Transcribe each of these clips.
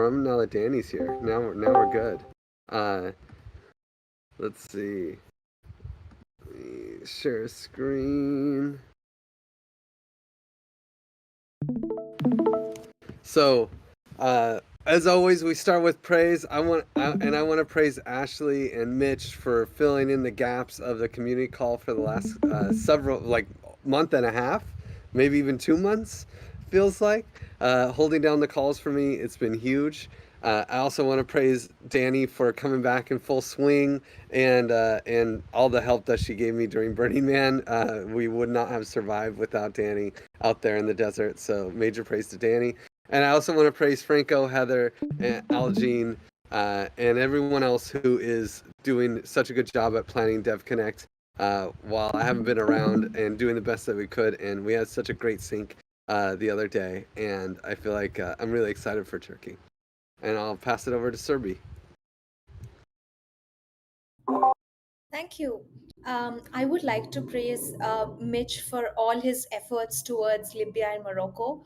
forum now that Danny's here. Now we're good. Uh, let's see. Let me share screen. So, as always, we start with praise. I want to praise Ashley and Mitch for filling in the gaps of the community call for the last several month and a half, maybe even 2 months, feels like. Holding down the calls for me, it's been huge. I also want to praise Danny for coming back in full swing and all the help that she gave me during Burning Man. We would not have survived without Danny out there in the desert. So major praise to Danny. And I also want to praise Franco, Heather, and Algene, and everyone else who is doing such a good job at planning DevConnect while I haven't been around and doing the best that we could. And we had such a great sync the other day. And I feel like I'm really excited for Turkey. And I'll pass it over to Serbi. Thank you. I would like to praise Mitch for all his efforts towards Libya and Morocco.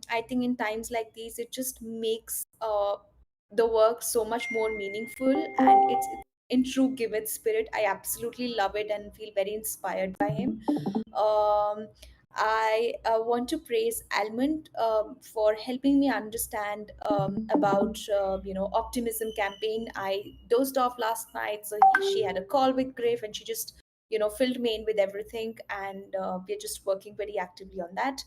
I think in times like these, it just makes the work so much more meaningful, and it's in true Giveth spirit. I absolutely love it and feel very inspired by him. Um, I want to praise Almond for helping me understand about optimism campaign. I dozed off last night, so she had a call with Griff, and she just filled me in with everything, and we're just working very actively on that.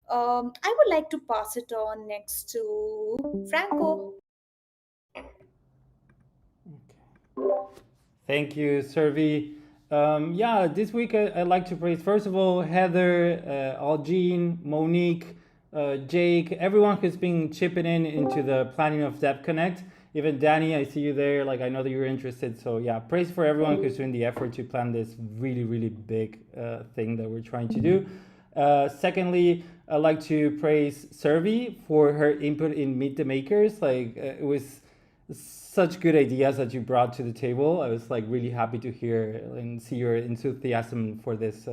I would like to pass it on next to Franco. Thank you, Servi. Yeah, this week I'd like to praise, first of all, Heather, Algene, Monique, Jake, everyone who's been chipping in into the planning of DevConnect. Even Danny, I see you there. Like, I know that you're interested. So yeah, praise for everyone who's doing the effort to plan this really, really big thing that we're trying to do. Secondly, I'd like to praise Servi for her input in Meet the Makers. Like, it was such good ideas that you brought to the table. I was like really happy to hear and see your enthusiasm for this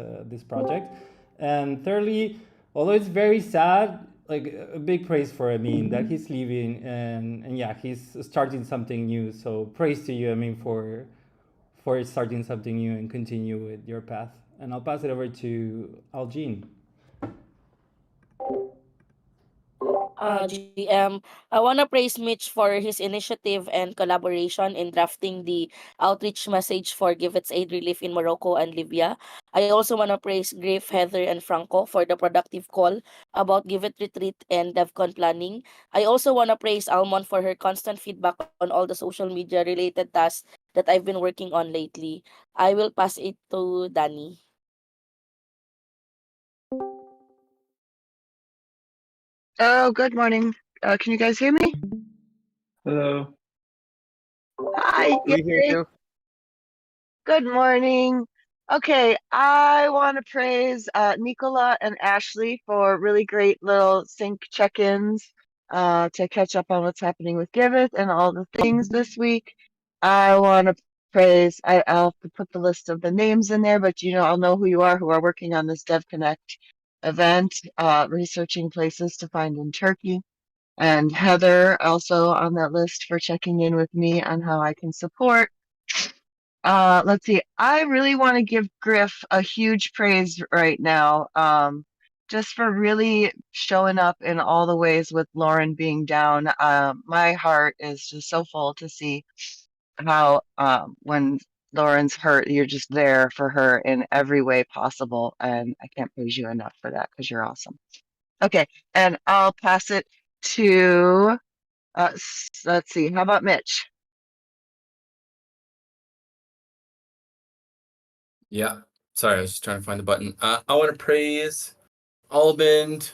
project. And thirdly, although it's very sad, like a big praise for Amin that he's leaving, and yeah, he's starting something new. So praise to you, Amin, for starting something new and continue with your path. And I'll pass it over to Algene. GM. I want to praise Mitch for his initiative and collaboration in drafting the outreach message for Giveth's aid relief in Morocco and Libya. I also want to praise Griff, Heather, and Franco for the productive call about Giveth retreat and DevCon planning. I also want to praise Almond for her constant feedback on all the social media related tasks that I've been working on lately. I will pass it to Danny. Oh, good morning. Can you guys hear me? Hello. Hi. We hear Yay. you. Good morning. Okay, I want to praise Nicola and Ashley for really great little sync check-ins to catch up on what's happening with Giveth and all the things this week. I want to praise, I'll have to put the list of the names in there, but I'll know who you are who are working on this DevConnect event, researching places to find in Turkey. And Heather also on that list for checking in with me on how I can support. Let's see. I really want to give Griff a huge praise right now. Just for really showing up in all the ways with Lauren being down. My heart is just so full to see how when Lauren's hurt, you're just there for her in every way possible. And I can't praise you enough for that because you're awesome. Okay, and I'll pass it to let's see. How about Mitch? Yeah. Sorry, I was just trying to find the button. I want to praise Almond,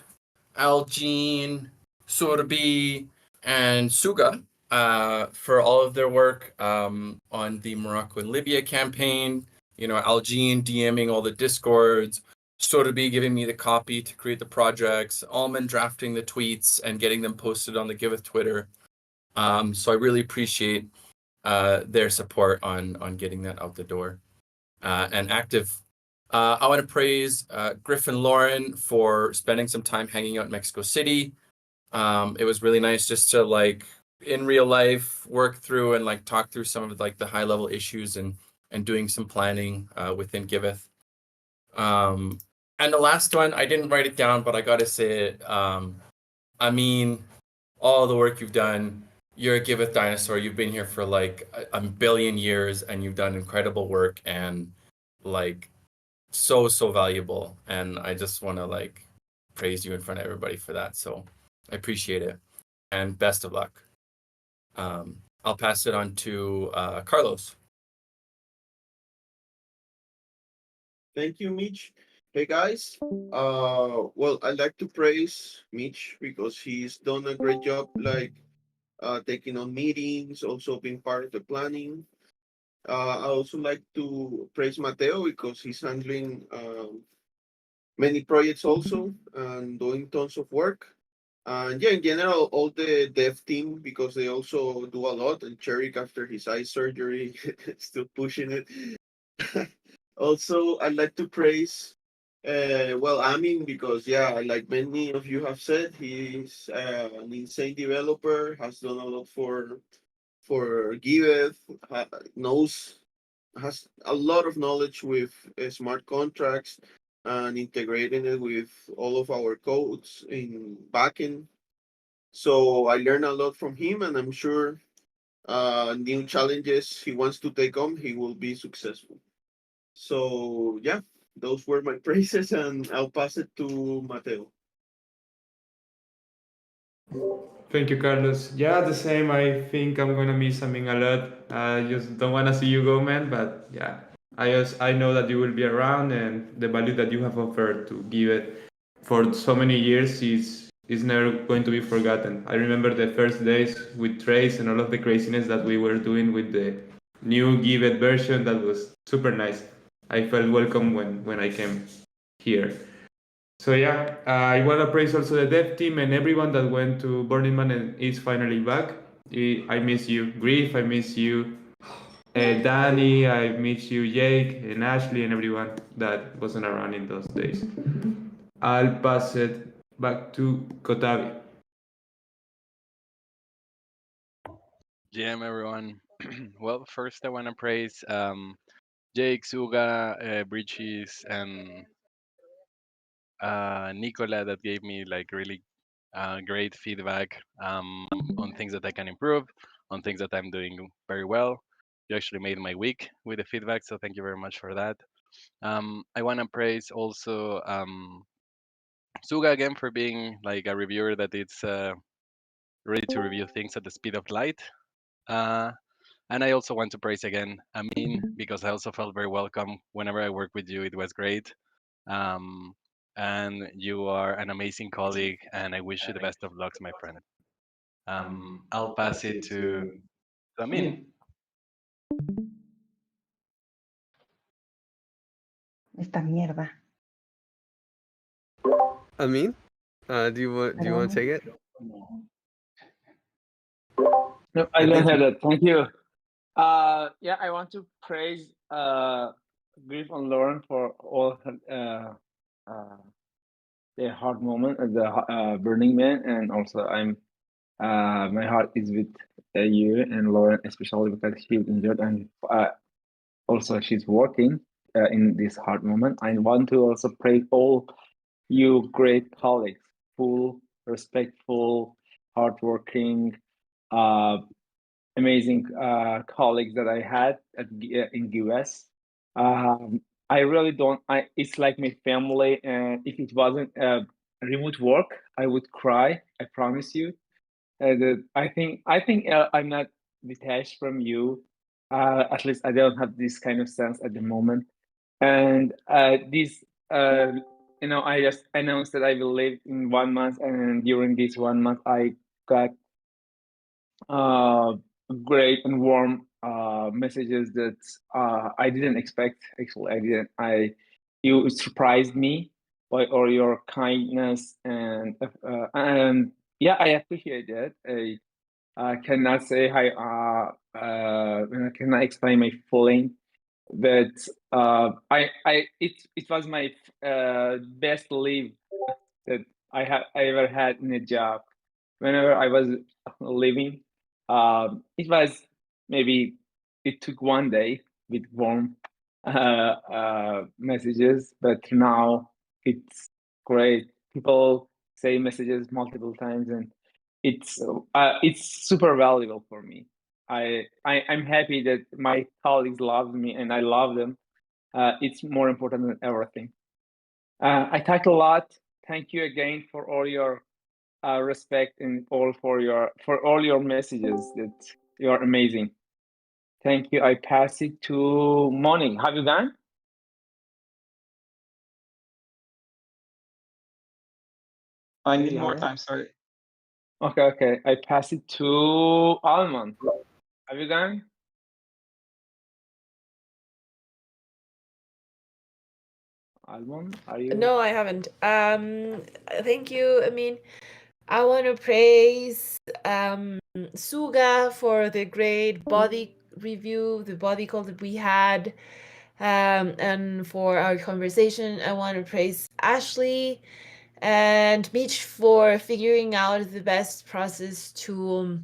Algene, Sorbi, and Suga for all of their work on the Morocco and Libya campaign. Algene DMing all the discords, Sorbi giving me the copy to create the projects, Almond drafting the tweets and getting them posted on the Giveth Twitter. So I really appreciate their support on getting that out the door and active. I want to praise Griff and Lauren for spending some time hanging out in Mexico City. It was really nice just to like in real life work through and like talk through some of like the high level issues and doing some planning within Giveth. And the last one, I didn't write it down, but I gotta say it. I mean, all the work you've done. You're a Giveth dinosaur. You've been here for like a billion years, and you've done incredible work and like so valuable. And I just want to like praise you in front of everybody for that. So I appreciate it, and best of luck. I'll pass it on to Carlos. Thank you, Mitch. Hey guys. Well, I'd like to praise Mitch because he's done a great job, like taking on meetings, also being part of the planning. I also like to praise Mateo because he's handling many projects also and doing tons of work. And yeah, in general, all the dev team because they also do a lot. And Cherik, after his eye surgery, still pushing it. Also, I'd like to praise, well, Amin, because yeah, like many of you have said, he's an insane developer, has done a lot for Giveth, knows, has a lot of knowledge with smart contracts and integrating it with all of our codes in backend. So I learned a lot from him, and I'm sure new challenges he wants to take on, he will be successful. So yeah, those were my praises, and I'll pass it to Mateo. Thank you, Carlos. Yeah, the same. I think I'm gonna miss Amin a lot. I just don't wanna see you go, man. But yeah, I know that you will be around, and the value that you have offered to give it for so many years is never going to be forgotten. I remember the first days with Trace and all of the craziness that we were doing with the new Give It version. That was super nice. I felt welcome when I came here. So yeah, I want to praise also the dev team and everyone that went to Burning Man and is finally back. I miss you, Griff. I miss you, Danny. I miss you, Jake and Ashley and everyone that wasn't around in those days. I'll pass it back to Kotabi. GM everyone. Well, first I want to praise Jake, Suga, Bridges, and Nicola that gave me like really great feedback on things that I can improve, on things that I'm doing very well. You actually made my week with the feedback, so thank you very much for that. I want to praise also Suga again for being like a reviewer that it's ready to review things at the speed of light. And I also want to praise again Amin because I also felt very welcome whenever I worked with you. It was great. Um, and you are an amazing colleague, and I wish you the best of luck, my friend. I'll pass it to Amin. Esta mierda. Amin, do you want to take it? No, I I don't think have that. Thank you. Yeah, I want to praise Griff and Lauren for all the hard moment at the Burning Man, and also I'm my heart is with you and Lauren, especially because she's injured and also she's working in this hard moment. I want to also praise all you great colleagues, full, respectful, hardworking, amazing colleagues that I had in US. I really don't. It's like my family, and if it wasn't remote work, I would cry. I promise you. I think I'm not detached from you. At least I don't have this kind of sense at the moment. And this, I just announced that I will leave in 1 month, and during this 1 month, I got uh, great and warm messages that I didn't expect. Actually, I didn't. You surprised me by all your kindness and yeah, I appreciate that. I cannot say hi. I cannot explain my feeling. But it was my best leave that I ever had in a job. whenever I was leaving. It was maybe it took one day with warm messages, but now it's great. People say messages multiple times, and it's super valuable for me. I'm happy that my colleagues love me and I love them. It's more important than everything. I talked a lot. Thank you again for all your respect and for all your messages. That you are amazing. Thank you. I pass it to Monique. Have you done? I need more time. Sorry. Okay. I pass it to Almond. Have you done? Almond, are you? No, I haven't. Thank you. I mean, I want to praise Suga for the great body review, the body call that we had, and for our conversation. I want to praise Ashley and Mitch for figuring out the best process to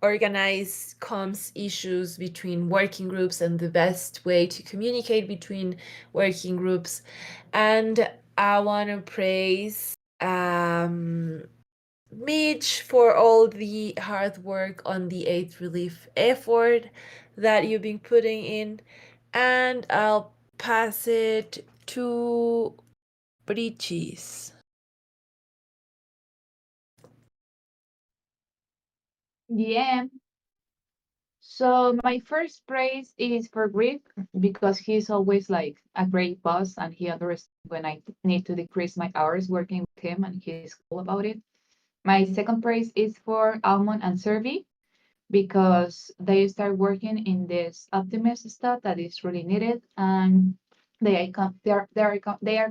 organize comms issues between working groups and the best way to communicate between working groups. And I want to praise Mitch for all the hard work on the aid relief effort that you've been putting in. And I'll pass it to Bridges. Yeah. So my first praise is for Griff because he's always like a great boss and he understands when I need to decrease my hours working with him and he's cool about it. My second praise is for Almond and Servi because they start working in this optimist stuff that is really needed and they are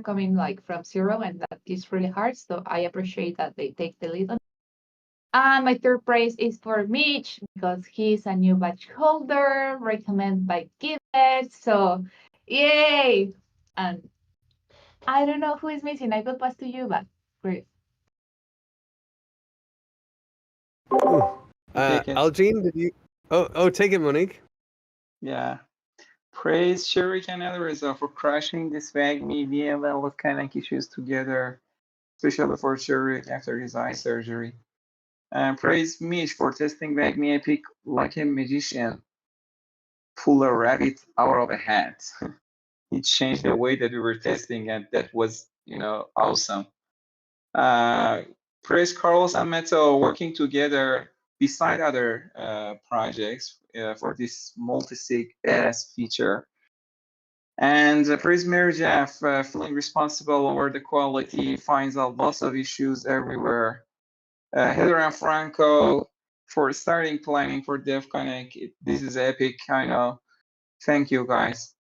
coming like from zero and that is really hard. So I appreciate that they take the lead on. And my third praise is for Mitch because he's a new badge holder, recommended by Giveth. So, yay! And I don't know who is missing. I will pass to you, but great. Take it. Algene, did you? Oh, take it, Monique. Yeah. Praise Sherrick and others for crushing this vague medium and volcanic issues together, especially for Sherrick after his eye surgery. And praise Mish for testing vague me epic like a magician, pull a rabbit out of a hat. It changed the way that we were testing, and that was, awesome. Praise Carlos and Meto working together beside other projects for this multi-sig badass feature. And praise Mary Jeff, feeling responsible over the quality, finds out lots of issues everywhere. Heather and Franco for starting planning for DEF Connect. This is epic, I know. Thank you, guys.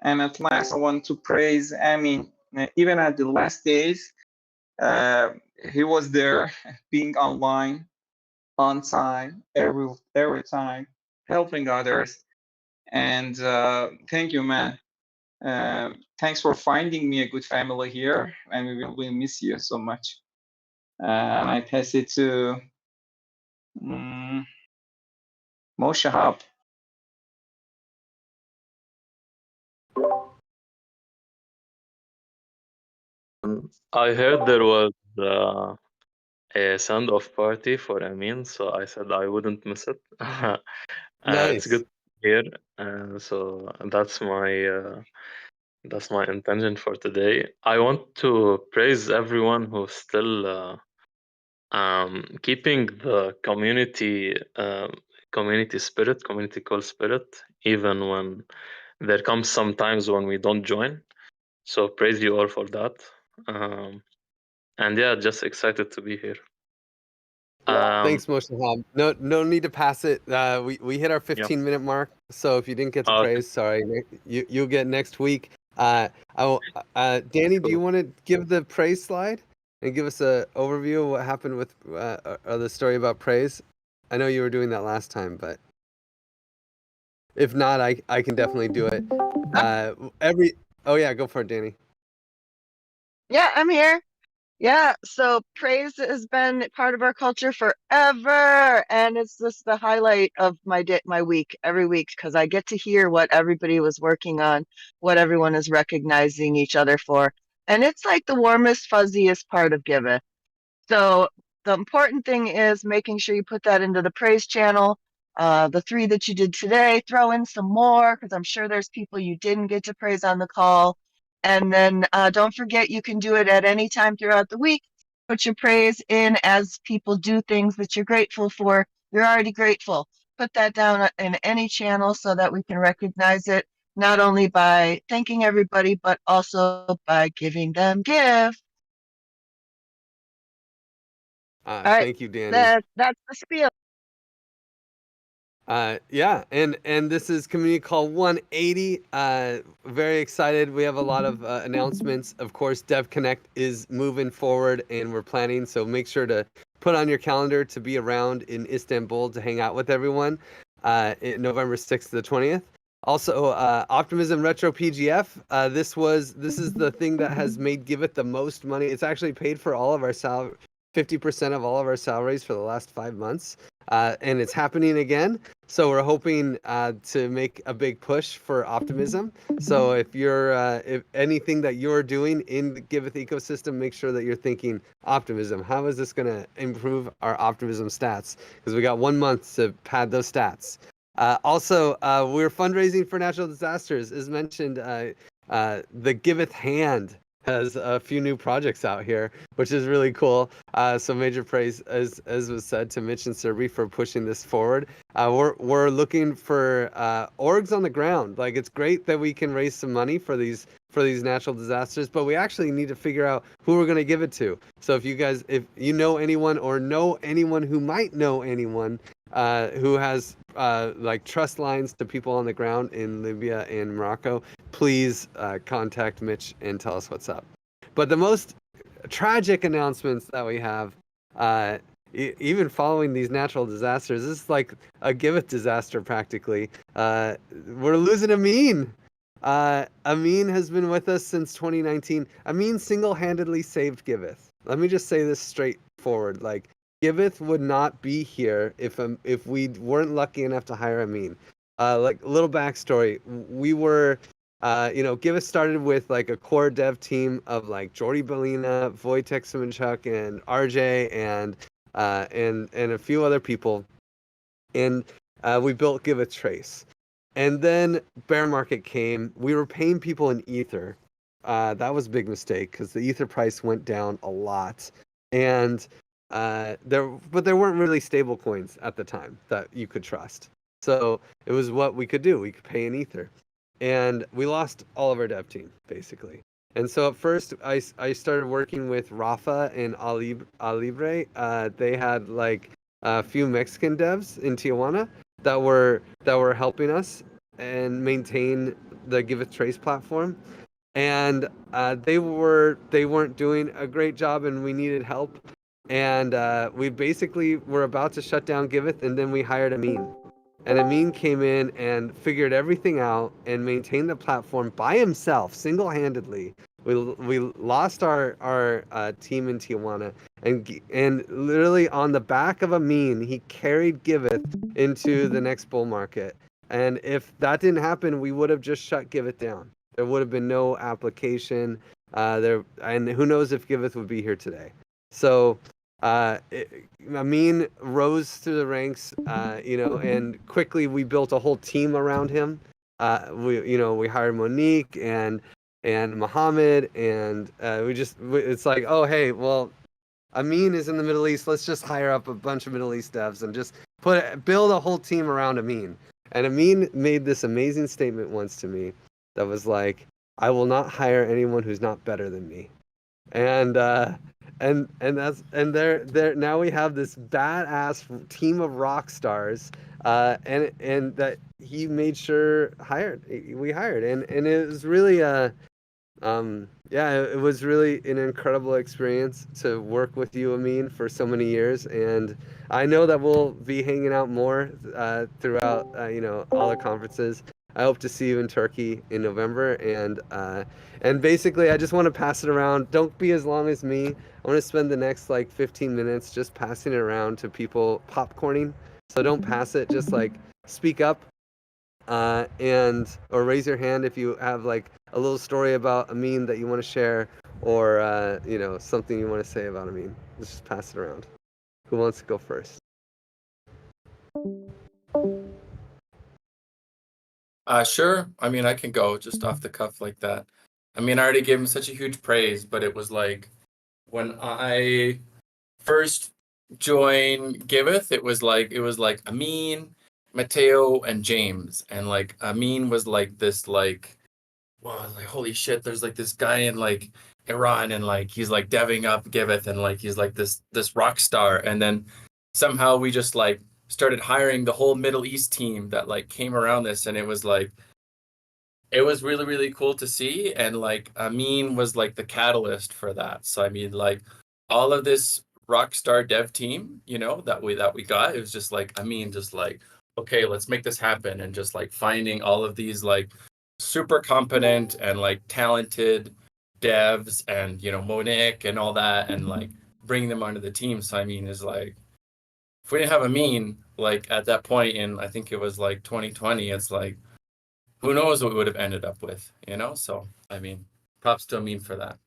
And at last, I want to praise Amin. Even at the last days, he was there, being online, on time, every time, helping others. And thank you, man. Thanks for finding me a good family here, and we will miss you so much. And I pass it to Moshe Hab. I heard there was a send-off party for Amin, so I said I wouldn't miss it. It's good to hear. So that's my intention for today. I want to praise everyone who's still keeping the community spirit, community call spirit, even when there comes some times when we don't join. So praise you all for that. And yeah, just excited to be here. Thanks, Moshe Hab. No need to pass it. We hit our 15-minute mark, so if you didn't get to praise, sorry. You'll get next week. Danny, do you want to give the praise slide and give us an overview of what happened with the story about praise? I know you were doing that last time, but if not, I can definitely do it. Oh yeah, go for it, Danny. Yeah, I'm here. Yeah, so praise has been part of our culture forever, and it's just the highlight of my week every week because I get to hear what everybody was working on, what everyone is recognizing each other for, and it's like the warmest, fuzziest part of Giveth. So the important thing is making sure you put that into the praise channel. The 3 that you did today, throw in some more because I'm sure there's people you didn't get to praise on the call. And then don't forget you can do it at any time throughout the week. Put your praise in as people do things that you're grateful for. You're already grateful. Put that down in any channel so that we can recognize it, not only by thanking everybody, but also by giving them gifts. All right, Thank you, Danny. that's the spiel. Yeah, and this is community call 180. Very excited. We have a lot of announcements. Of course, Dev Connect is moving forward, and we're planning. So make sure to put on your calendar to be around in Istanbul to hang out with everyone. November 6th to the 20th. Also, Optimism Retro PGF. This is the thing that has made Giveth the most money. It's actually paid for all of our 50% of all of our salaries for the last 5 months. And it's happening again. So we're hoping to make a big push for optimism. So if anything that you're doing in the Giveth ecosystem, make sure that you're thinking optimism. How is this going to improve our optimism stats? Because we got 1 month to pad those stats. Also, we're fundraising for natural disasters. As mentioned, the Giveth Hand has a few new projects out here, which is really cool. So major praise, as was said, to Mitch and Serbi for pushing this forward. We're looking for orgs on the ground. Like, it's great that we can raise some money for these natural disasters, but we actually need to figure out who we're going to give it to. So if you know anyone or know anyone who might know anyone who has like trust lines to people on the ground in Libya and Morocco, please contact Mitch and tell us what's up. But the most tragic announcements that we have, even following these natural disasters, this is like a Giveth disaster practically. We're losing Amin. Amin has been with us since 2019. Amin single-handedly saved Giveth. Let me just say this straightforward. Like, Giveth would not be here if we weren't lucky enough to hire Amin. Like, a little backstory. We were, Giveth started with like a core dev team of like Jordy Belina, Wojtek Simonchuk, and RJ, and a few other people, and we built Giveth Trace. And then bear market came. We were paying people in Ether. That was a big mistake because the Ether price went down a lot, and there weren't really stable coins at the time that you could trust. So it was what we could do. We could pay in Ether, and we lost all of our dev team basically. And so at first, I started working with Rafa and Alibre. They had like a few Mexican devs in Tijuana that were helping us and maintain the Giveth Trace platform, and they weren't doing a great job, and we needed help, and we basically were about to shut down Giveth, and then we hired Amin. And Amin came in and figured everything out and maintained the platform by himself, single-handedly. We lost our team in Tijuana, and literally on the back of Amin, he carried Giveth into the next bull market. And if that didn't happen, we would have just shut Giveth down. There would have been no application and who knows if Giveth would be here today. So Amin rose through the ranks, and quickly we built a whole team around him. We hired Monique and Mohammed, and it's like, oh, hey, well, Amin is in the Middle East. Let's just hire up a bunch of Middle East devs and just build a whole team around Amin. And Amin made this amazing statement once to me that was like, I will not hire anyone who's not better than me. And there now we have this badass team of rock stars, and that he made sure we hired, and it was really it was really an incredible experience to work with you, Amin, for so many years, and I know that we'll be hanging out more throughout all the conferences. I hope to see you in Turkey in November, and basically I just want to pass it around. Don't be as long as me. I want to spend the next like 15 minutes just passing it around to people, popcorning. So don't pass it, just like speak up, and or raise your hand if you have like a little story about Amin that you want to share, or something you want to say about Amin. Let's just pass it around. Who wants to go first? Sure. I mean, I can go just off the cuff like that. I mean, I already gave him such a huge praise, but it was like when I first joined Giveth, it was like Amin, Mateo, and James, and like Amin was like this like, wow, like holy shit, there's like this guy in like Iran, and like he's like deving up Giveth, and like he's like this rock star, and then somehow we just like started hiring the whole Middle East team that like came around this, and it was like it was really really cool to see, and like Amin was like the catalyst for that. So I mean, like all of this rockstar dev team, that we got, it was just like Amin just like, okay, let's make this happen, and just like finding all of these like super competent and like talented devs, and Monique and all that, and like bringing them onto the team. So I mean, is like if we didn't have Amin like at that point in, I think it was like 2020, it's like who knows what we would have ended up with, So I mean, props to Amin for that.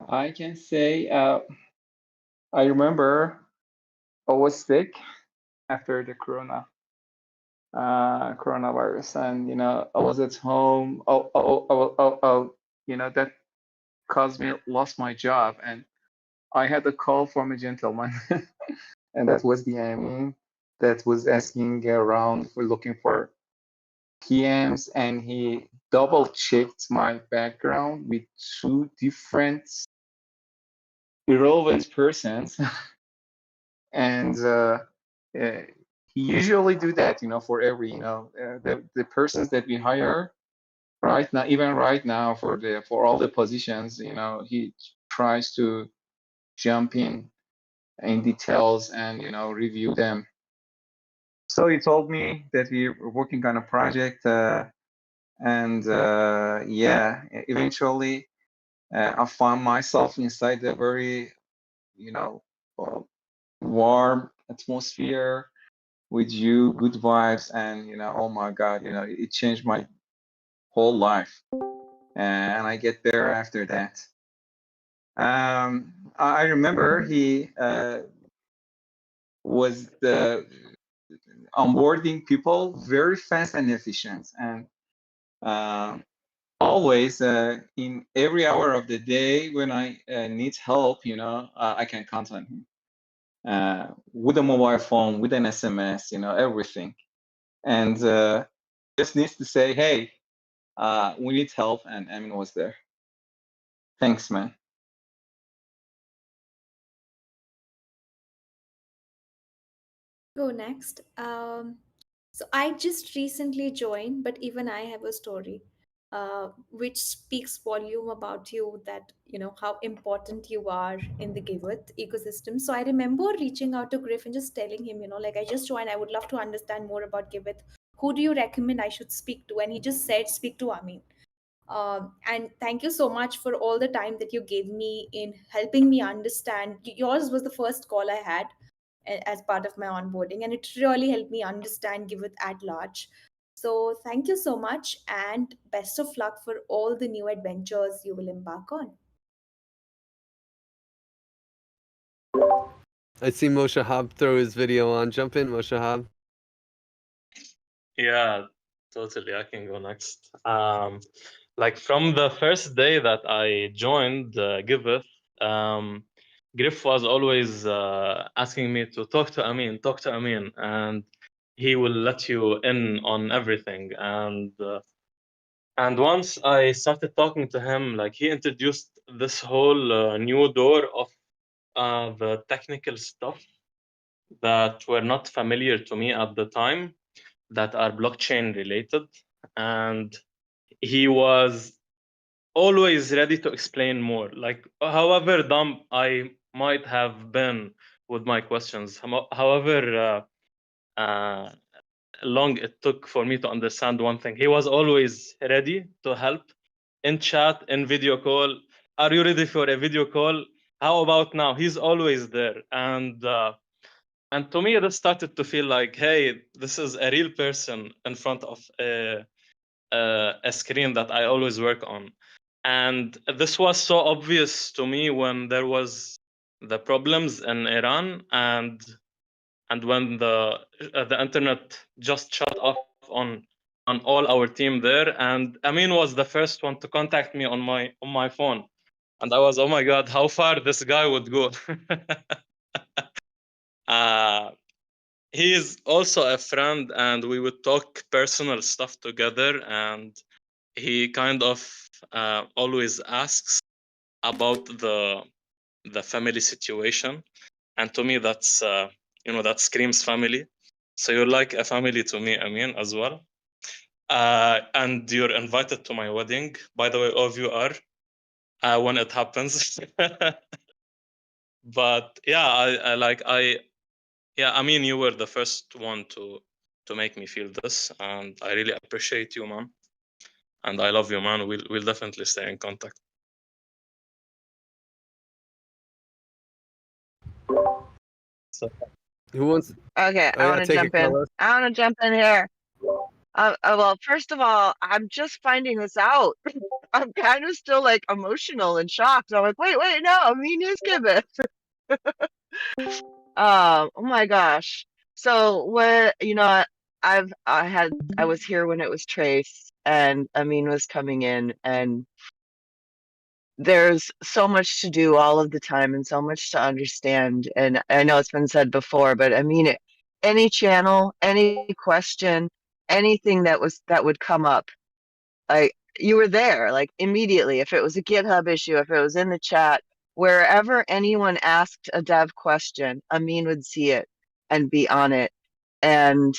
I can say I remember I was sick after the coronavirus, and I was at home. That caused me lost my job, and I had a call from a gentleman, and that was the Amin that was asking around for looking for PMs, and he double checked my background with two different irrelevant persons, and he usually do that, for every, the persons that we hire right now, even right now for all the positions, he tries to jump in details and review them. So he told me that we were working on a project, and yeah, eventually I found myself inside a very uh, warm atmosphere with you, good vibes, and oh my god, it changed my whole life, and I get better after that. I remember he was the onboarding people very fast and efficient, and always in every hour of the day when I need help, I can count on him with a mobile phone, with an SMS, everything, and just needs to say, hey, we need help, and Amin was there. Thanks, man. Go next. So I just recently joined, but even I have a story, which speaks volume about you, that how important you are in the Giveth ecosystem. So I remember reaching out to Griff and just telling him, like I just joined. I would love to understand more about Giveth. Who do you recommend I should speak to? And he just said, speak to Amin. And thank you so much for all the time that you gave me in helping me understand. Yours was the first call I had as part of my onboarding, and it really helped me understand Giveth at large. So thank you so much, and best of luck for all the new adventures you will embark on. I see Moshe Hab throw his video on. Jump in, Moshe Hab. Yeah, totally. I can go next. Like from the first day that I joined Giveth, Griff was always asking me to talk to Amin, and he will let you in on everything. And once I started talking to him, like he introduced this whole new door of the technical stuff that were not familiar to me at the time, that are blockchain related, and he was always ready to explain more. Like however dumb I might have been with my questions. However, long it took for me to understand one thing. He was always ready to help in chat, in video call. Are you ready for a video call? How about now? He's always there. And to me, this started to feel like, hey, this is a real person in front of a screen that I always work on. And this was so obvious to me when there was the problems in Iran and when the internet just shut off on all our team there, and Amin was the first one to contact me on my phone, and I was, oh my god, how far this guy would go. uh, he is also a friend, and we would talk personal stuff together, and he kind of always asks about the family situation, and to me that's that screams family. So you're like a family to me, Amin, as well. And you're invited to my wedding, by the way. All of you are, when it happens. But yeah, I mean, you were the first one to make me feel this, and I really appreciate you, man. And I love you, man. We'll definitely stay in contact. So, Who wants? Okay, Oh I yeah, want to take it, jump in. Carlos. I want to jump in here. Well, first of all, I'm just finding this out. I'm kind of still like emotional and shocked. I'm like, wait, no, I mean, is Giveth. Oh my gosh. So what, I was here when it was Trace and Amin was coming in, and there's so much to do all of the time and so much to understand. And I know it's been said before, but I mean, any channel, any question, anything that would come up, like you were there, like immediately. If it was a GitHub issue, if it was in the chat, wherever anyone asked a dev question, Amin would see it and be on it. And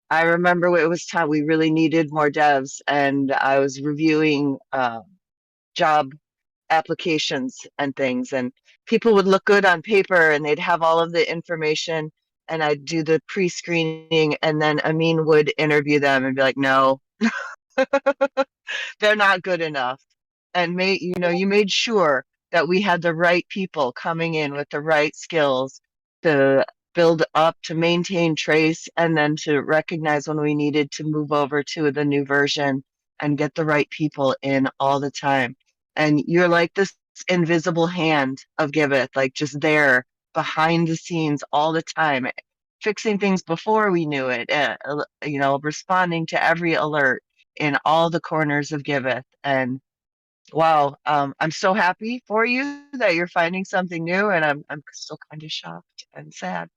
I remember it was time we really needed more devs, and I was reviewing job applications and things, and people would look good on paper and they'd have all of the information, and I'd do the pre-screening, and then Amin would interview them and be like, no, they're not good enough. And you made sure that we had the right people coming in with the right skills to build up, to maintain trace, and then to recognize when we needed to move over to the new version and get the right people in all the time. And you're like this invisible hand of Giveth, like just there behind the scenes all the time, fixing things before we knew it, responding to every alert in all the corners of Giveth. And wow, I'm so happy for you that you're finding something new, and I'm still kind of shocked and sad.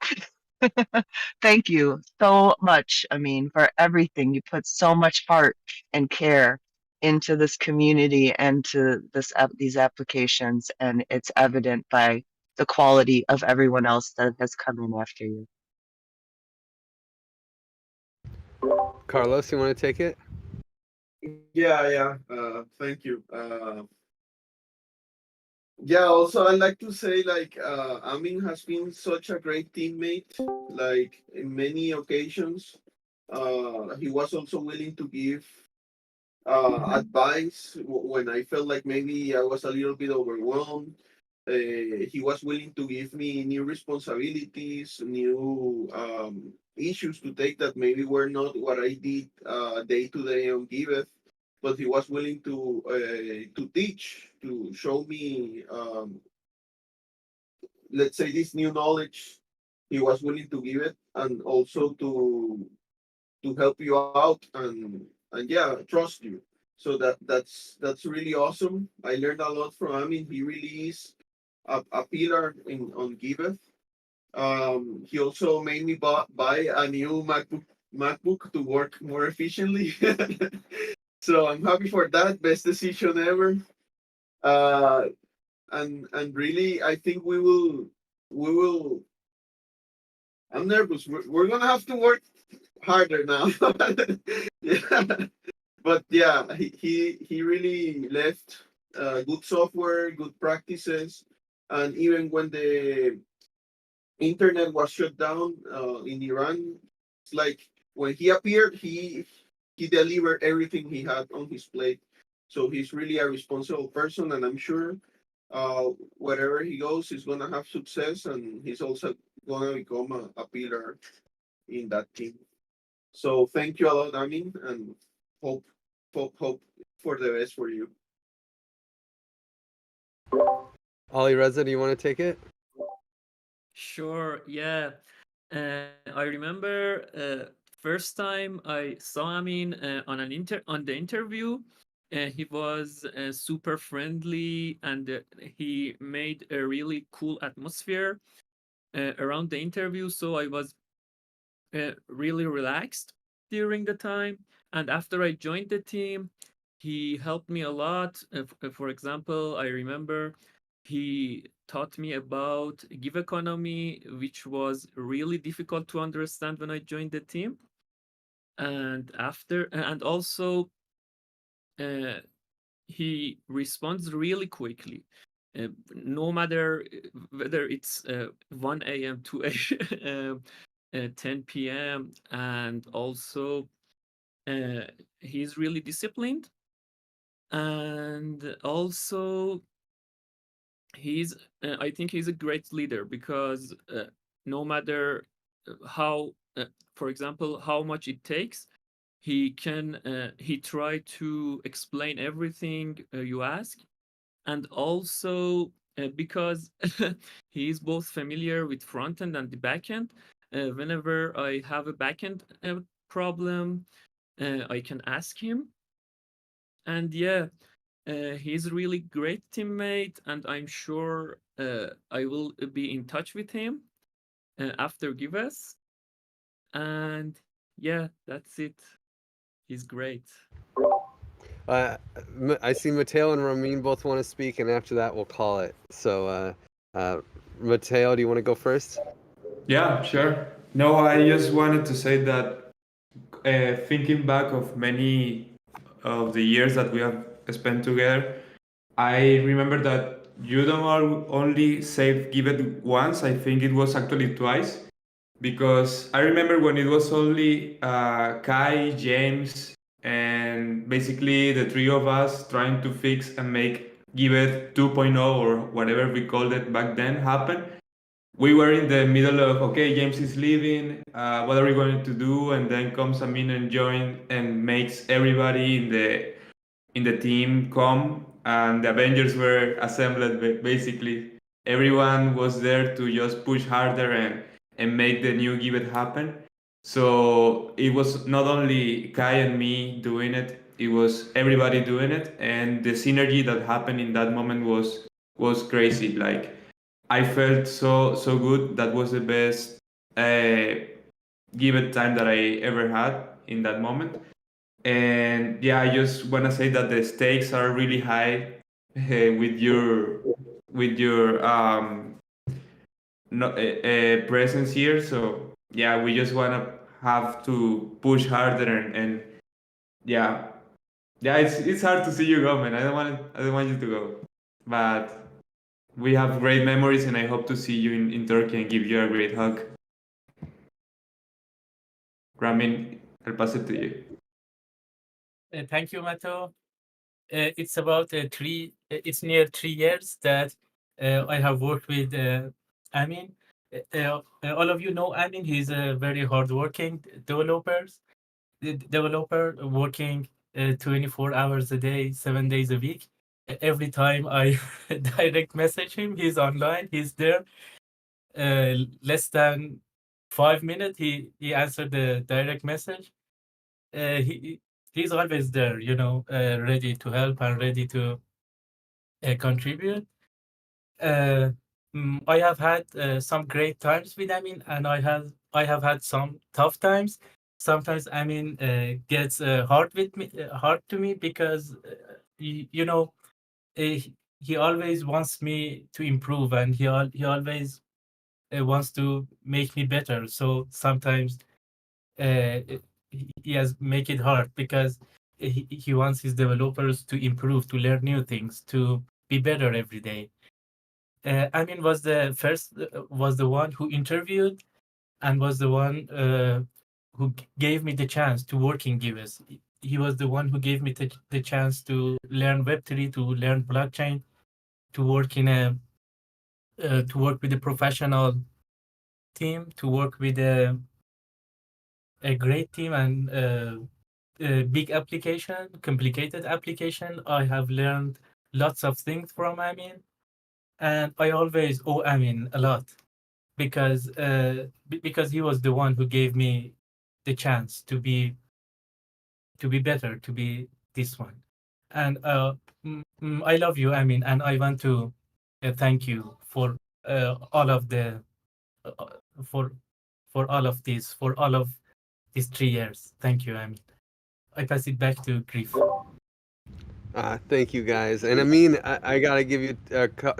Thank you so much, for everything. You put so much heart and care into this community and to these applications, and it's evident by the quality of everyone else that has come in after you. Carlos, you want to take it? Yeah. Thank you. Yeah, also I'd like to say, like, Amin has been such a great teammate, like in many occasions. He was also willing to give advice when I felt like maybe I was a little bit overwhelmed. He was willing to give me new responsibilities, new issues to take that maybe were not what I did day to day on Giveth, but he was willing to teach, to show me, let's say, this new knowledge. He was willing to give it, and also to help you out, and yeah, trust you. So that's really awesome. I learned a lot from him. He really is a pillar on Giveth. He also made me buy a new MacBook to work more efficiently. So I'm happy for that. Best decision ever. Uh, and really, I think we will. I'm nervous. We're gonna have to work harder now. Yeah. But yeah, he really left good software, good practices, and even when internet was shut down in Iran. It's like when he appeared, he delivered everything he had on his plate. So he's really a responsible person, and I'm sure wherever he goes, he's gonna have success, and he's also gonna become a pillar in that team. So thank you a lot, Amin, and hope for the best for you. Ali Reza, do you want to take it? Sure, yeah. I remember first time I saw Amin on the interview. He was super friendly and he made a really cool atmosphere around the interview. So I was really relaxed during the time. And after I joined the team, he helped me a lot. For example, I remember he taught me about give economy, which was really difficult to understand when I joined the team. And also uh, he responds really quickly. No matter whether it's 1 a.m., 2 a.m., 10 p.m., and also uh, he's really disciplined. And also, he's I think he's a great leader because no matter how, for example, how much it takes, he try to explain everything you ask. And also because he is both familiar with front end and the back end. Whenever I have a backend problem, I can ask him. And yeah, he's a really great teammate, and I'm sure I will be in touch with him after Giveth. And yeah, that's it. He's great. I see Mateo and Ramin both want to speak, and after that we'll call it. So, Mateo, do you want to go first? Yeah, sure. No, I just wanted to say that thinking back of many of the years that we have spent together, I remember that you don't only save Give It once, I think it was actually twice. Because I remember when it was only Kai, James, and basically the three of us trying to fix and make Give It 2.0 or whatever we called it back then happen. We were in the middle of, okay, James is leaving, what are we going to do? And then comes Amin and join and makes everybody in the team come, and the Avengers were assembled. Basically, everyone was there to just push harder and make the new Give It happen. So it was not only Kai and me doing it; it was everybody doing it, and the synergy that happened in that moment was crazy. Like I felt so good. That was the best Give It time that I ever had in that moment. And yeah, I just want to say that the stakes are really high with your no, presence here. So yeah, we just want to have to push harder and yeah, yeah. It's hard to see you go, man. I don't want you to go, but we have great memories, and I hope to see you in Turkey and give you a great hug. Ramin, I'll pass it to you. Thank you, Mato. It's about it's near 3 years that I have worked with Amin. All of you know Amin. He's a very hardworking developer working 24 hours a day, 7 days a week. Every time I direct message him, he's online, he's there. Less than 5 minutes, he answered the direct message. He's always there, ready to help and ready to contribute. I have had some great times with Amin, and I have had some tough times. Sometimes Amin gets hard to me because he always wants me to improve, and he always wants to make me better. So sometimes he has make it hard because he wants his developers to improve, to learn new things, to be better every day. Amin was the one who interviewed and was the one who gave me the chance to work in Giveth. He was the one who gave me the chance to learn Web3, to learn blockchain, to work to work with a professional team, to work with a great team and a big application, complicated application. I have learned lots of things from Amin, and I always owe Amin a lot because he was the one who gave me the chance to be better, to be this one. And I love you, Amin, and I want to thank you for all of the for all of this, for all of these 3 years. Thank you, Amin. I pass it back to Griff. Thank you guys. And Amin, I gotta give you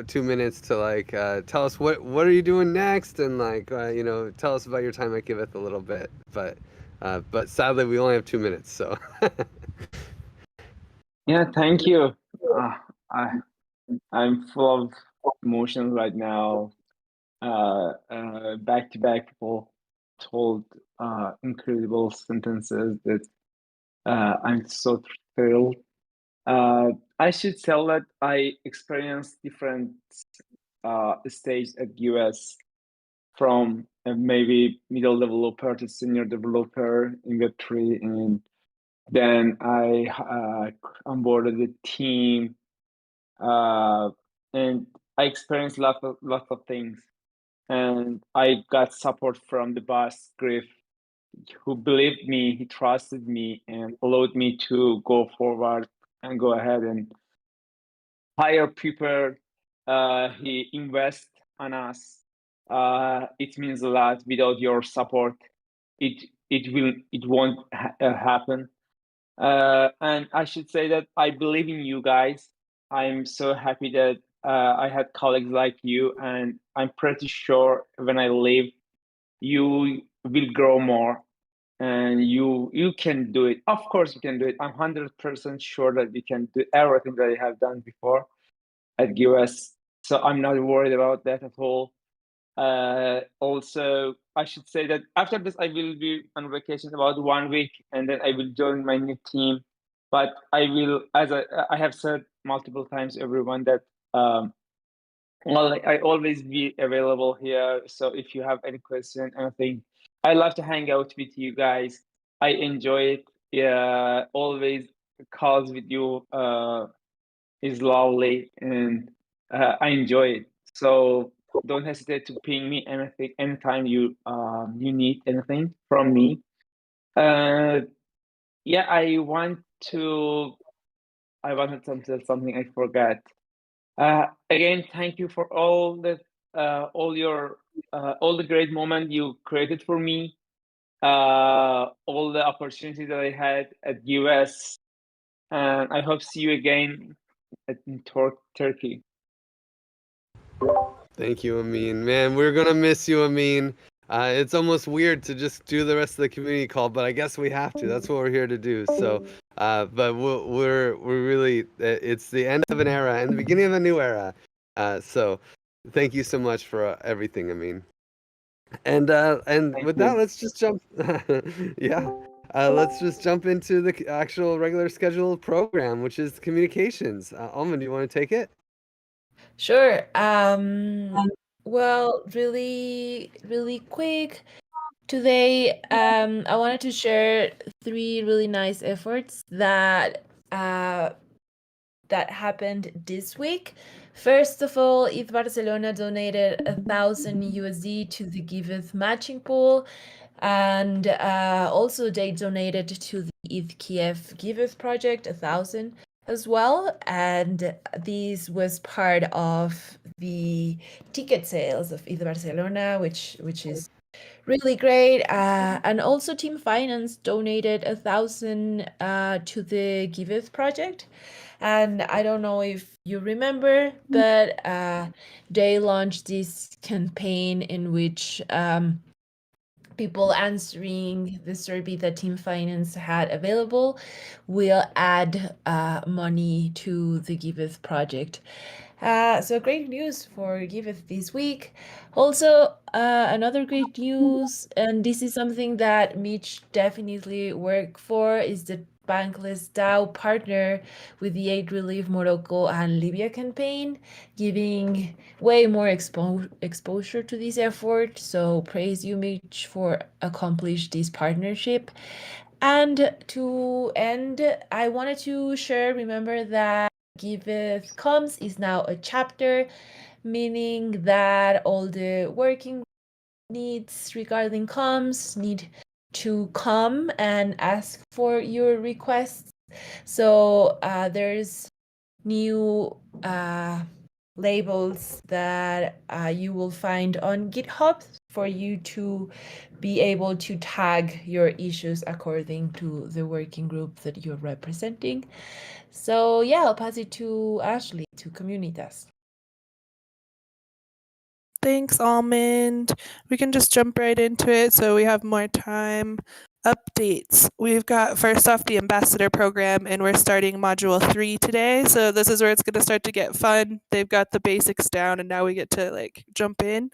2 minutes to like tell us what are you doing next, and like tell us about your time at Giveth a little bit. But sadly we only have 2 minutes, so. Yeah, thank you. I'm full of emotions right now. Back to back, people told incredible sentences that I'm so thrilled. I should tell that I experienced different stages at US, from maybe middle developer to senior developer in Web3, and then I onboarded the team, and I experienced lots of things, and I got support from the boss Griff, who believed me, he trusted me, and allowed me to go forward and go ahead and hire people. He invests on us. It means a lot. Without your support, it won't happen. And I should say that I believe in you guys. I'm so happy that I had colleagues like you, and I'm pretty sure when I leave, you will grow more, and you can do it. Of course, you can do it. I'm 100% sure that you can do everything that I have done before at US. So I'm not worried about that at all. Also, I should say that after this, I will be on vacation about 1 week, and then I will join my new team. But I will, as I have said multiple times, everyone, that I always be available here. So if you have any question, anything, I love to hang out with you guys. I enjoy it. Yeah, always calls with you is lovely, and I enjoy it. So don't hesitate to ping me anything anytime you need anything from me. Yeah, I wanted to tell something I forgot. Again, thank you for all the great moment you created for me, all the opportunities that I had at US, and I hope see you again in Turkey. Thank you, Amin. Man, we're gonna miss you, Amin. It's almost weird to just do the rest of the community call, but I guess we have to. That's what we're here to do. So, but we're really, it's the end of an era and the beginning of a new era. So, thank you so much for everything, Amin. And with that, let's just jump. Yeah. Let's just jump into the actual regular scheduled program, which is communications. Almond, do you want to take it? Sure. Well, really, really quick. Today, I wanted to share 3 really nice efforts that happened this week. First of all, ETH Barcelona donated 1,000 USD to the Giveth matching pool, and also they donated to the ETH Kiev Giveth project 1,000 as well, and this was part of the ticket sales of ETH Barcelona, which is really great. And also Team Finance donated 1,000 to the Giveth project. And I don't know if you remember, but they launched this campaign in which people answering the survey that Team Finance had available will add money to the Giveth project. So great news for Giveth this week. Also, another great news, and this is something that Mitch definitely worked for, is the Bankless DAO partner with the Aid Relief Morocco and Libya campaign, giving way more exposure to this effort. So praise you, Mitch, for accomplish this partnership. And to end, I wanted to share, remember that Giveth Comes is now a chapter, meaning that all the working needs regarding comms need to come and ask for your requests. So there's new labels that you will find on GitHub for you to be able to tag your issues according to the working group that you're representing. So yeah, I'll pass it to Ashley to Communitas. Thanks, Almond. We can just jump right into it so we have more time. Updates. We've got first off the ambassador program, and we're starting module 3 today. So this is where it's going to start to get fun. They've got the basics down, and now we get to like jump in.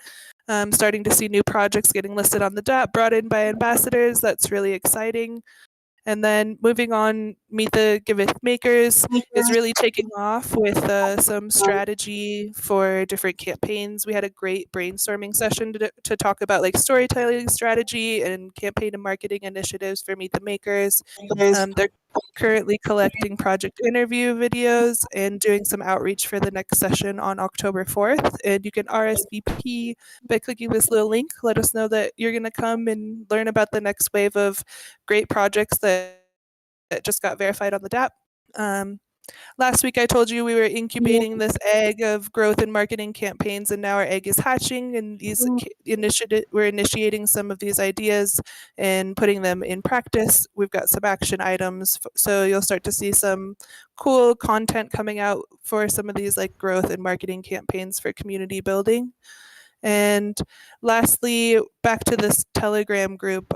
Starting to see new projects getting listed on the DApp, brought in by ambassadors. That's really exciting. And then moving on, Meet the Giveth Makers is really taking off with some strategy for different campaigns. We had a great brainstorming session to talk about like storytelling strategy and campaign and marketing initiatives for Meet the Makers. They're currently collecting project interview videos and doing some outreach for the next session on October 4th. And you can RSVP by clicking this little link. Let us know that you're going to come and learn about the next wave of great projects that just got verified on the DApp. Last week I told you we were incubating this egg of growth and marketing campaigns, and now our egg is hatching, and these we're initiating some of these ideas and putting them in practice. We've got some action items, so you'll start to see some cool content coming out for some of these like growth and marketing campaigns for community building. And lastly, back to this Telegram group.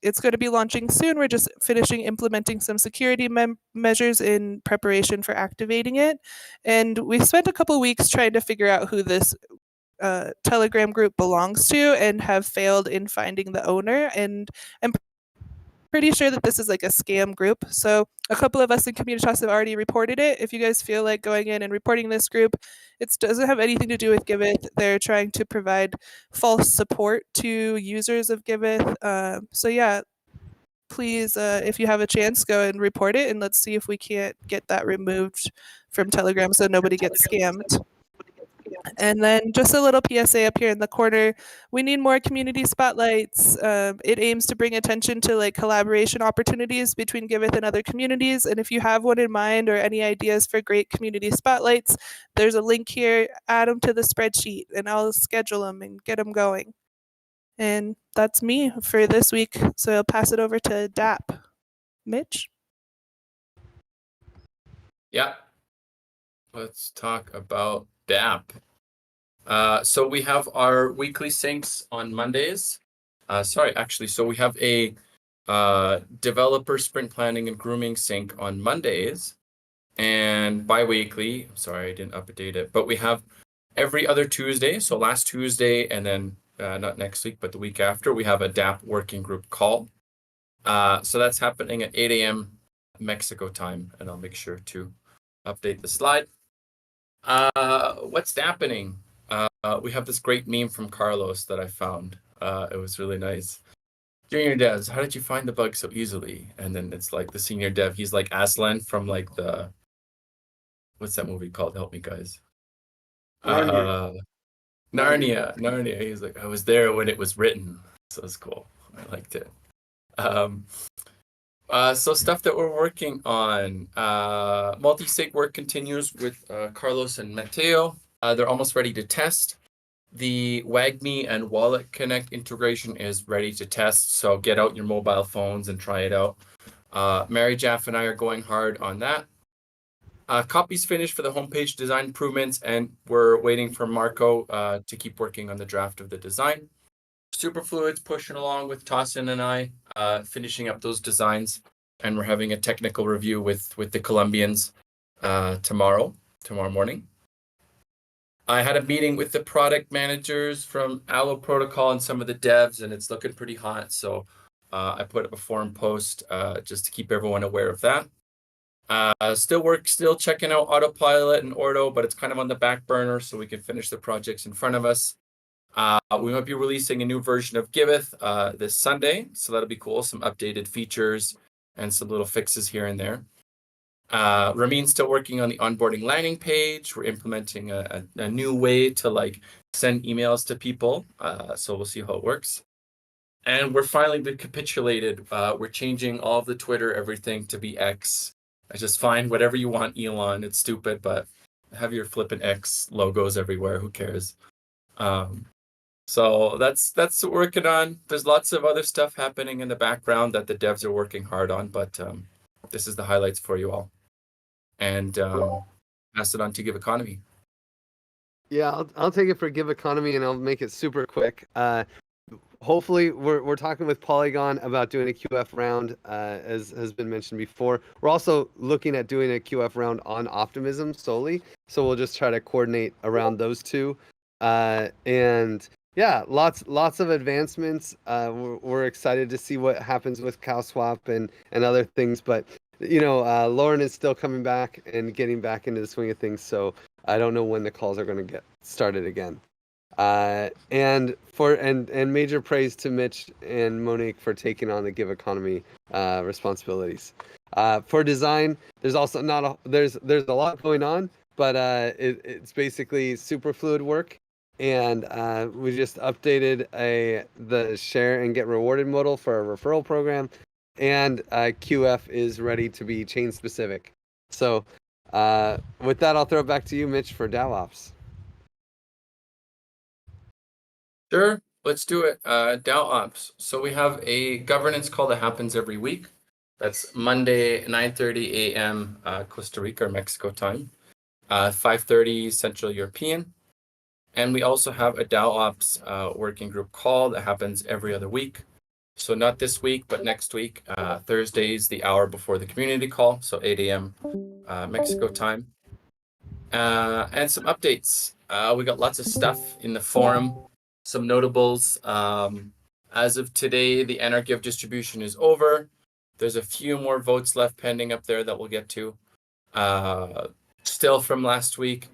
It's going to be launching soon. We're just finishing implementing some security measures in preparation for activating it. And we spent a couple weeks trying to figure out who this Telegram group belongs to and have failed in finding the owner. And I'm pretty sure that this is like a scam group. So a couple of us in Communitas have already reported it. If you guys feel like going in and reporting this group, it doesn't have anything to do with Giveth. They're trying to provide false support to users of Giveth. So yeah, please, if you have a chance, go and report it, and let's see if we can't get that removed from Telegram so nobody gets scammed. And then just a little PSA up here in the corner, we need more community spotlights. It aims to bring attention to like collaboration opportunities between Giveth and other communities. And if you have one in mind or any ideas for great community spotlights, there's a link here, add them to the spreadsheet and I'll schedule them and get them going. And that's me for this week. So I'll pass it over to DAP. Mitch? Yeah. Let's talk about DApp. So we have our weekly syncs on Mondays. So we have a developer sprint planning and grooming sync on Mondays, and bi-weekly. I'm sorry, I didn't update it, but we have every other Tuesday. So last Tuesday, and then not next week, but the week after, we have a DApp working group call. So that's happening at 8 a.m. Mexico time, and I'll make sure to update the slide. What's happening? We have this great meme from Carlos that I found. It was really nice. Junior devs, how did you find the bug so easily? And then it's like the senior dev, he's like Aslan from like the, what's that movie called? Help me, guys. Narnia. He's like, I was there when it was written. So it's cool. I liked it. So stuff that we're working on. Multi-sig work continues with Carlos and Mateo. They're almost ready to test. The WagMe and Wallet Connect integration is ready to test. So get out your mobile phones and try it out. Mary Jaff and I are going hard on that. Copy's finished for the homepage design improvements, and we're waiting for Marco to keep working on the draft of the design. Superfluid's pushing along with Tossin and I, finishing up those designs, and we're having a technical review with the Colombians tomorrow morning. I had a meeting with the product managers from Allo Protocol and some of the devs, and it's looking pretty hot. So I put up a forum post just to keep everyone aware of that. Still checking out Autopilot and Ordo, but it's kind of on the back burner so we can finish the projects in front of us. We might be releasing a new version of Giveth this Sunday, so that'll be cool. Some updated features and some little fixes here and there. Ramin's still working on the onboarding landing page. We're implementing a new way to like send emails to people, so we'll see how it works. And we're finally capitulated. We're changing all of the Twitter everything to be X. I just find whatever you want, Elon. It's stupid, but have your flippin' X logos everywhere. Who cares? So that's what we're working on. There's lots of other stuff happening in the background that the devs are working hard on, but this is the highlights for you all. And pass it on to Give Economy. Yeah, I'll take it for Give Economy, and I'll make it super quick. Hopefully, we're talking with Polygon about doing a QF round, as has been mentioned before. We're also looking at doing a QF round on optimism solely, so we'll just try to coordinate around those two. And yeah, lots of advancements. We're excited to see what happens with CowSwap and other things, but you know, Lauren is still coming back and getting back into the swing of things, so I don't know when the calls are going to get started again. And major praise to Mitch and Monique for taking on the Give Economy responsibilities. For design, there's also there's a lot going on, but it's basically super fluid work. And we just updated the share and get rewarded modal for our referral program, and QF is ready to be chain specific. So with that, I'll throw it back to you, Mitch, for DAO Ops. Sure, let's do it. DAO Ops. So we have a governance call that happens every week. That's Monday, 9:30 a.m. Costa Rica or Mexico time, 5:30 Central European. And we also have a DAO Ops working group call that happens every other week. So not this week, but next week, Thursdays, the hour before the community call, so 8 a.m. Mexico time. And some updates. We got lots of stuff in the forum, some notables. As of today, the NRGive distribution is over. There's a few more votes left pending up there that we'll get to. Still from last week,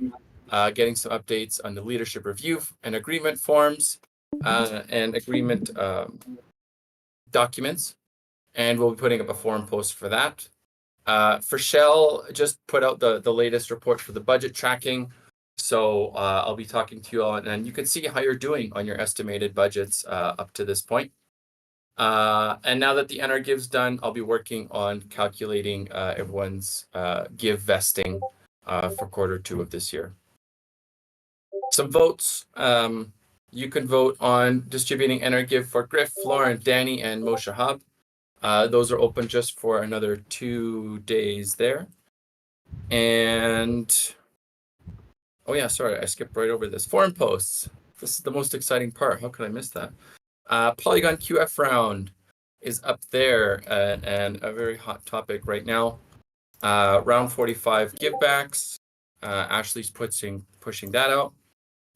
getting some updates on the leadership review and agreement forms and agreement documents. And we'll be putting up a forum post for that. For Shell, just put out the latest report for the budget tracking. So I'll be talking to you all, and you can see how you're doing on your estimated budgets up to this point. And now that the NRGive's done, I'll be working on calculating everyone's give vesting for Q2 of this year. Some votes. You can vote on distributing NRGive for Griff, Lauren, Danny, and Moshe Hub. Those are open just for another 2 days there. And oh yeah, sorry, I skipped right over this. Forum posts. This is the most exciting part. How could I miss that? Polygon QF round is up there and a very hot topic right now. Round 45 givebacks. Ashley's pushing that out.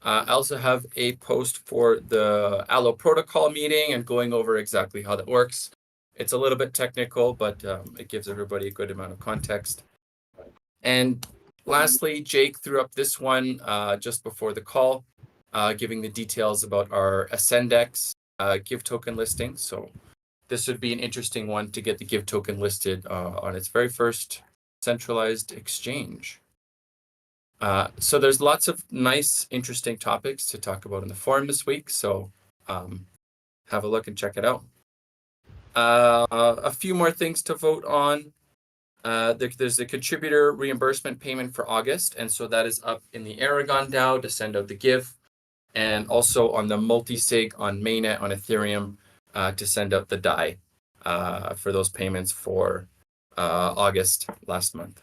I also have a post for the Allo Protocol meeting and going over exactly how that works. It's a little bit technical, but it gives everybody a good amount of context. And lastly, Jake threw up this one just before the call, giving the details about our Ascendex Give token listing. So this would be an interesting one to get the Give token listed on its very first centralized exchange. So there's lots of nice, interesting topics to talk about in the forum this week. So have a look and check it out. A few more things to vote on. There's a contributor reimbursement payment for August, and so that is up in the Aragon DAO to send out the give, and also on the multi-sig on mainnet on Ethereum to send out the DAI for those payments for August last month.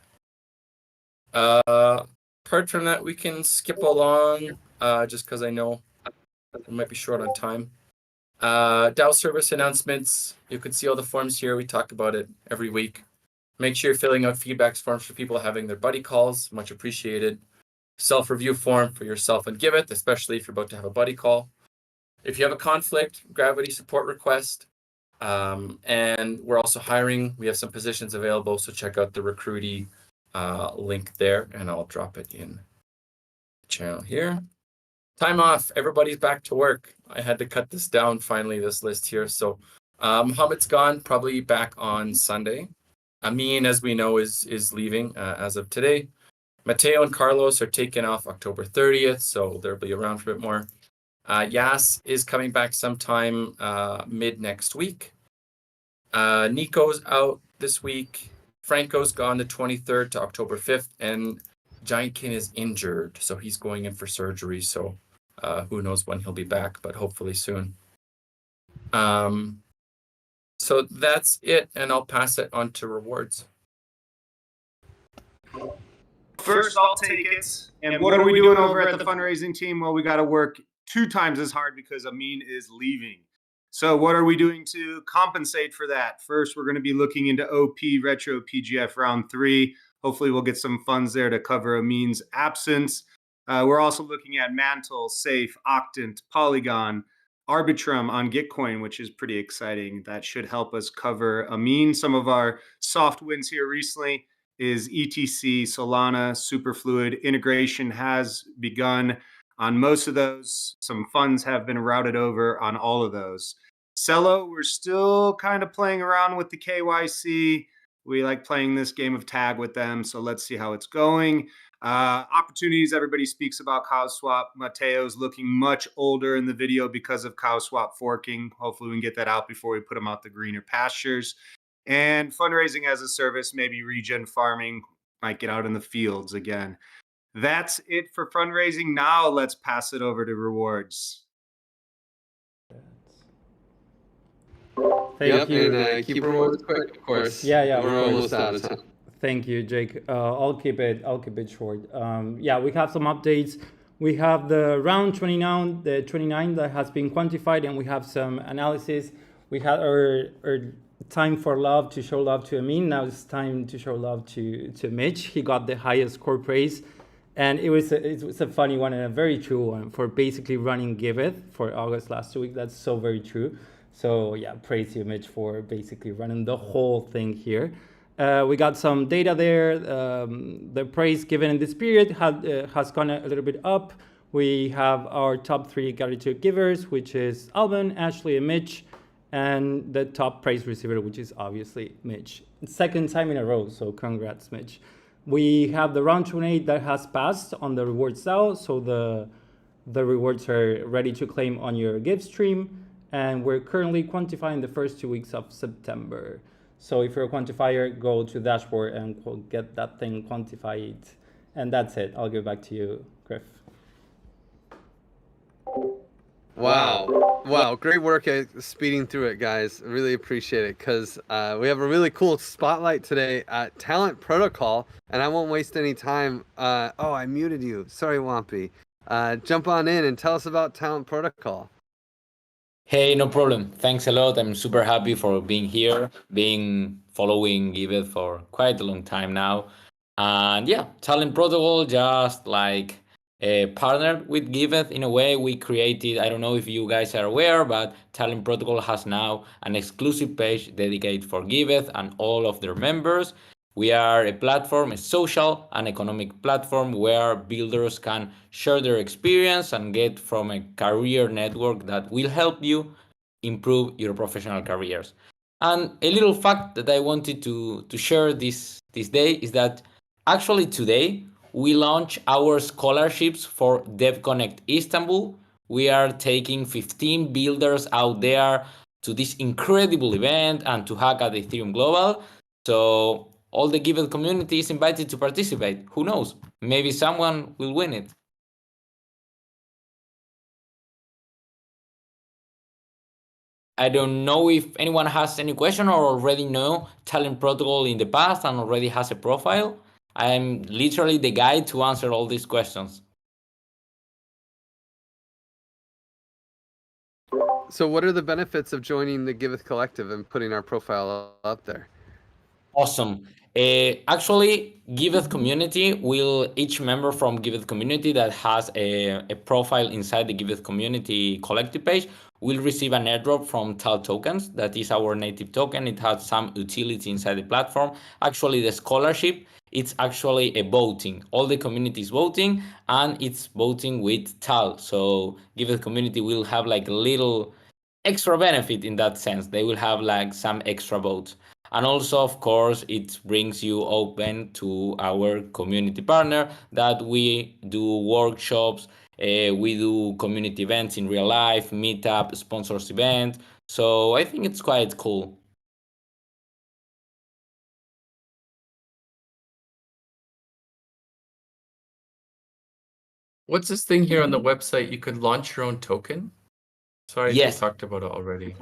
Apart from that, we can skip along just because I know we might be short on time. DAO service announcements. You can see all the forms here. We talk about it every week. Make sure you're filling out feedback forms for people having their buddy calls. Much appreciated. self-review form for yourself and Giveth, especially if you're about to have a buddy call. If you have a conflict, gravity support request. And we're also hiring. We have some positions available, so check out the Recruity link there, and I'll drop it in the channel here. Time off. Everybody's back to work. I had to cut this down finally, this list here. So Mohammed's gone, probably back on Sunday. Amin, as we know, is leaving as of today. Mateo and Carlos are taking off October 30th, so they'll be around for a bit more. Yas is coming back sometime mid next week. Nico's out this week. Franco's gone the 23rd to October 5th, and Giantkin is injured, so he's going in for surgery. So who knows when he'll be back, but hopefully soon. So that's it, and I'll pass it on to rewards. First, I'll take it. And what are we doing over at the fundraising team? Well, we got to work 2 times as hard because Amin is leaving. So what are we doing to compensate for that? First, we're going to be looking into OP Retro PGF Round 3. Hopefully, we'll get some funds there to cover Amin's absence. We're also looking at Mantle, Safe, Octant, Polygon, Arbitrum on Gitcoin, which is pretty exciting. That should help us cover Amin. Some of our soft wins here recently is ETC, Solana, Superfluid. Integration has begun on most of those. Some funds have been routed over on all of those. Cello, we're still kind of playing around with the KYC. We like playing this game of tag with them, so let's see how it's going. Opportunities, everybody speaks about CowSwap. Mateo's looking much older in the video because of CowSwap forking. Hopefully we can get that out before we put him out the greener pastures. And fundraising as a service, maybe regen farming, might get out in the fields again. That's it for fundraising. Now let's pass it over to rewards. Thank you. And keep rewards quick, of course. Yeah, We're almost out of time. Thank you, Jake. I'll keep it short. Yeah, we have some updates. We have the round 29, the 29 that has been quantified, and we have some analysis. We had our time for love to show love to Amin. Now it's time to show love to Mitch. He got the highest core praise, and it was a funny one and a very true one for basically running Giveth for August last week. That's so very true. So yeah, praise you, Mitch, for basically running the whole thing here. We got some data there. The praise given in this period has gone a little bit up. We have our top 3 gratitude givers, which is Alban, Ashley, and Mitch, and the top praise receiver, which is obviously Mitch. Second time in a row, so congrats, Mitch. We have the round 28 that has passed on the rewards now, so the rewards are ready to claim on your Give stream. And we're currently quantifying the first 2 weeks of September. So if you're a quantifier, go to dashboard and we'll get that thing quantified. And that's it. I'll give it back to you, Griff. Wow. Great work at speeding through it, guys. I really appreciate it because we have a really cool spotlight today at Talent Protocol, and I won't waste any time. Oh, I muted you. Sorry, Wampy. Jump on in and tell us about Talent Protocol. Hey, no problem. Thanks a lot. I'm super happy for being here, following Giveth for quite a long time now. And yeah, Talent Protocol just like partnered with Giveth in a way. We created, I don't know if you guys are aware, but Talent Protocol has now an exclusive page dedicated for Giveth and all of their members. We are a platform, a social and economic platform where builders can share their experience and get from a career network that will help you improve your professional careers. And a little fact that I wanted to share this day is that actually today we launch our scholarships for DevConnect Istanbul. We are taking 15 builders out there to this incredible event and to hack at Ethereum Global. So all the Giveth community is invited to participate. Who knows? Maybe someone will win it. I don't know if anyone has any question or already know Talent Protocol in the past and already has a profile. I'm literally the guy to answer all these questions. So what are the benefits of joining the Giveth Collective and putting our profile up there? Awesome. Actually, Giveth community will, each member from Giveth community that has a profile inside the Giveth community collective page will receive an airdrop from TAL tokens. That is our native token. It has some utility inside the platform. Actually, the scholarship, it's actually a voting. All the community is voting, and it's voting with TAL. So Giveth community will have like a little extra benefit in that sense. They will have like some extra votes. And also, of course, it brings you open to our community partner that we do workshops, we do community events in real life, meetup, sponsors event. So I think it's quite cool. What's this thing here on the website? You could launch your own token? Sorry if you Yes. talked about it already.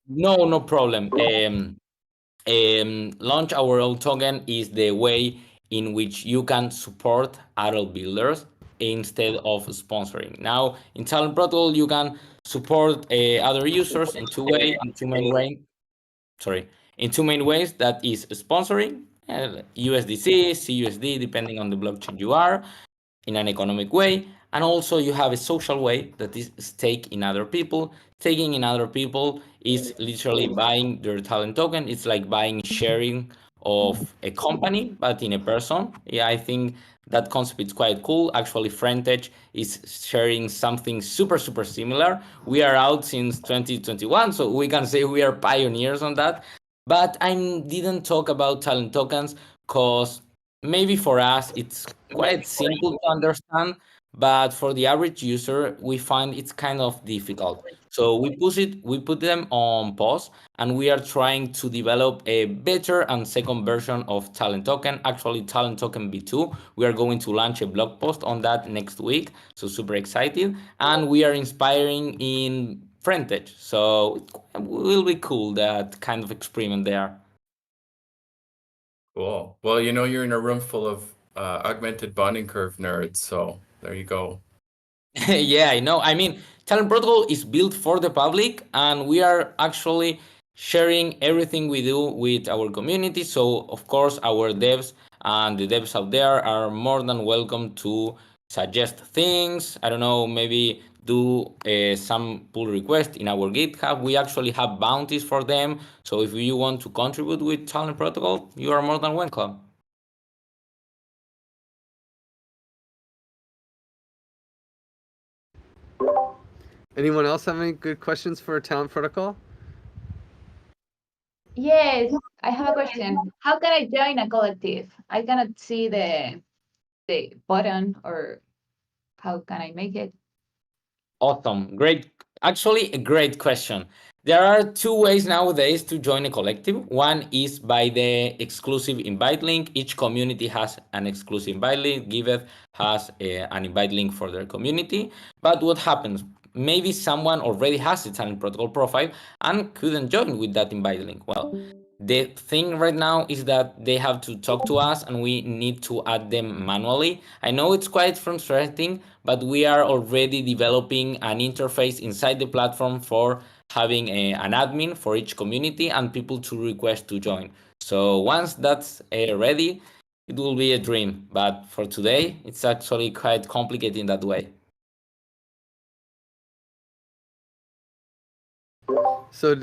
No problem. Launch our own token is the way in which you can support adult builders instead of sponsoring. Now, in Talent Protocol, you can support other users in two main ways. That is sponsoring, USDC, CUSD, depending on the blockchain you are, in an economic way. And also you have a social way, that is stake in other people. Taking in other people is literally buying their talent token. It's like buying sharing of a company, but in a person. Yeah, I think that concept is quite cool. Actually, Frentech is sharing something super similar. We are out since 2021, so we can say we are pioneers on that. But I didn't talk about talent tokens because maybe for us it's quite simple to understand, but for the average user we find it's kind of difficult. So we put them on pause, and we are trying to develop a better and second version of talent token, actually talent token v2. We are going to launch a blog post on that next week, so super excited. And we are inspiring in Frentech, so it will be cool, that kind of experiment there. Cool. Well, you know, you're in a room full of augmented bonding curve nerds, so there you go. Yeah, I know. I mean, Talent Protocol is built for the public, and we are actually sharing everything we do with our community. So, of course, our devs and the devs out there are more than welcome to suggest things. I don't know, maybe do some pull request in our GitHub. We actually have bounties for them. So, if you want to contribute with Talent Protocol, you are more than welcome. Anyone else have any good questions for Talent Protocol? Yes, I have a question. How can I join a collective? I cannot see the button, or how can I make it? Awesome. Great. Actually, a great question. There are two ways nowadays to join a collective. One is by the exclusive invite link. Each community has an exclusive invite link. Giveth has an invite link for their community. But what happens? Maybe someone already has a Talent Protocol profile and couldn't join with that invite link. Well, the thing right now is that they have to talk to us, and we need to add them manually. I know it's quite frustrating, but we are already developing an interface inside the platform for having an admin for each community and people to request to join. So once that's ready, it will be a dream. But for today, it's actually quite complicated in that way. So,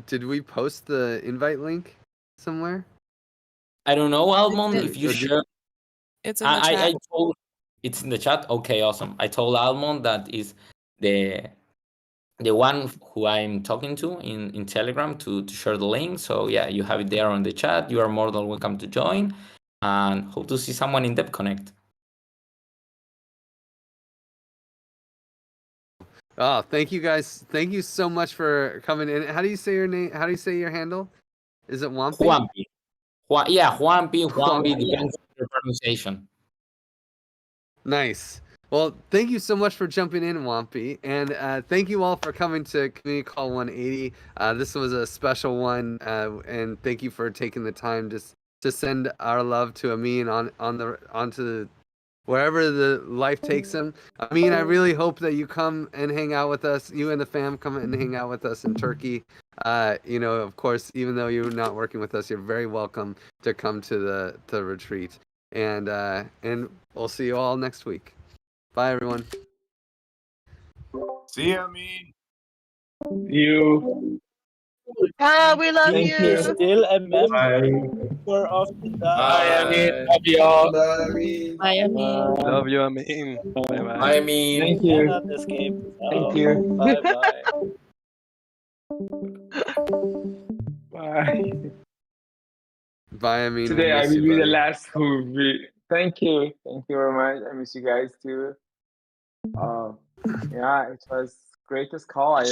did we post the invite link somewhere? I don't know, Almond, in- if you share. It's in the chat. I told, it's in the chat. Okay, awesome. I told Almond that is the one who I'm talking to in Telegram to share the link. So yeah, you have it there on the chat. You are more than welcome to join, and hope to see someone in Depth Connect. Oh, thank you guys. Thank you so much for coming in. How do you say your name? How do you say your handle? Is it Wampi? Juanpi. Juanpi, depends on your pronunciation. Nice. Well, thank you so much for jumping in, Wampi, and thank you all for coming to Community Call 180. This was a special one, and thank you for taking the time to send our love to Amin onto wherever the life takes him. I mean, I really hope that you come and hang out with us. You and the fam come and hang out with us in Turkey. You know, of course, even though you're not working with us, you're very welcome to come to the retreat. And we'll see you all next week. Bye, everyone. See you, Amin. You. We love Thank you. you. Still a member Bye. for of the Bye, Amin. Bye. Love you all. Bye, Amin. Bye, Amin. Bye. Love you, Amin. Bye bye. I mean, Thank cannot you. escape. Thank So you. bye bye. Bye. Bye, Amin. Today We'll I miss will you, be the buddy. last who will be. Thank you. Thank you very much. I miss you guys too. Yeah, it was greatest call I